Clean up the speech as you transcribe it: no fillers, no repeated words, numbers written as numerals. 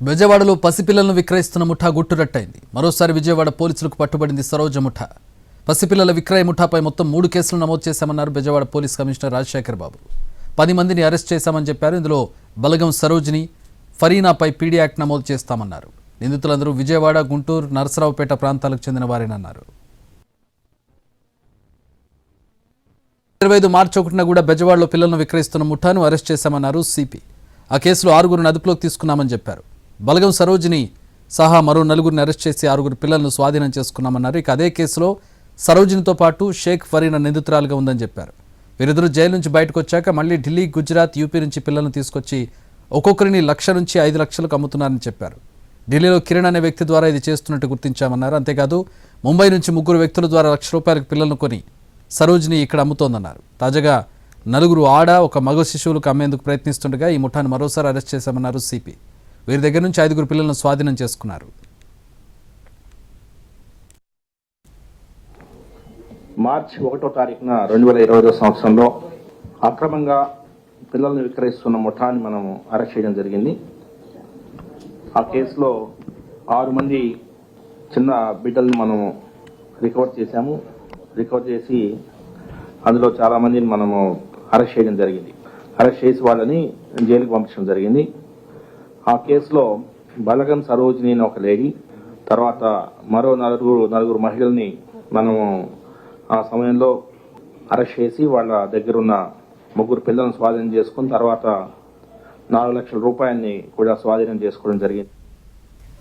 విజయవాడలో పసిపిల్లలను విక్రయిస్తున్న ముఠా గుట్టురట్టయింది. మరోసారి విజయవాడ పోలీసులకు పట్టుబడింది సరోజ ముఠా. పసిపిల్లల విక్రయ ముఠాపై మొత్తం 3 కేసులు నమోదు చేశామన్నారు విజయవాడ పోలీస్ కమిషనర్ రాజశేఖర్ బాబు. 10 మందిని అరెస్ట్ చేశామని చెప్పారు. ఇందులో బలగం సరోజిని, ఫరీనాపై పీడీ యాక్ట్ నమోదు చేస్తామన్నారు. నిందితులందరూ విజయవాడ, గుంటూరు, నరసరావుపేట ప్రాంతాలకు చెందిన వారేనన్నారు. 25 మార్చి 1న కూడా బెజవాడలో పిల్లలను విక్రయిస్తున్న ముఠాను అరెస్ట్ చేశామన్నారు సిపి. ఆ కేసులో 6గురిని అదుపులోకి తీసుకున్నామని చెప్పారు. బలగం సరోజిని సహా మరో 4గురిని అరెస్ట్ చేసి 6గురు పిల్లలను స్వాధీనం చేసుకున్నామన్నారు. ఇక అదే కేసులో సరోజినితో పాటు షేక్ ఫరీనా నిందితురాలుగా ఉందని చెప్పారు. వీరిద్దరూ జైలు నుంచి బయటకు వచ్చాక మళ్లీ ఢిల్లీ, గుజరాత్, యూపీ నుంచి పిల్లలను తీసుకొచ్చి ఒక్కొక్కరిని 1,00,000 నుంచి 5 లక్షలకు అమ్ముతున్నారని చెప్పారు. ఢిల్లీలో కిరణ్ అనే వ్యక్తి ద్వారా ఇది చేస్తున్నట్టు గుర్తించామన్నారు. అంతేకాదు ముంబై నుంచి 3 వ్యక్తుల ద్వారా ₹1,00,000 పిల్లలను కొని సరోజిని ఇక్కడ అమ్ముతోందన్నారు. తాజాగా 4 ఆడ, 1 మగ శిశువులకు అమ్మేందుకు ప్రయత్నిస్తుండగా ఈ ముఠాను మరోసారి అరెస్ట్ చేశామన్నారు సిపి. వీరి దగ్గర నుంచి 5గురు పిల్లలను స్వాధీనం చేసుకున్నారు. మార్చి 1వ తారీఖున 2020 సంవత్సరంలో అక్రమంగా పిల్లల్ని విక్రయిస్తున్న ముఠాని మనం అరెస్ట్ చేయడం జరిగింది. ఆ కేసులో 6 మంది చిన్న బిడ్డల్ని మనం రికవర్ చేశాము. రికవర్ చేసి అందులో చాలా మందిని మనము అరెస్ట్ చేయడం జరిగింది. అరెస్ట్ చేసి వాళ్ళని జైలుకు పంపించడం జరిగింది. ఆ కేసులో బలగం సరోజిని అని ఒక లేడీ, తర్వాత మరో 4 మహిళల్ని మనము ఆ సమయంలో అరెస్ట్ చేసి వాళ్ళ దగ్గరున్న 3 పిల్లలను స్వాధీనం చేసుకుని తర్వాత ₹4 లక్షల కూడా స్వాధీనం చేసుకోవడం జరిగింది.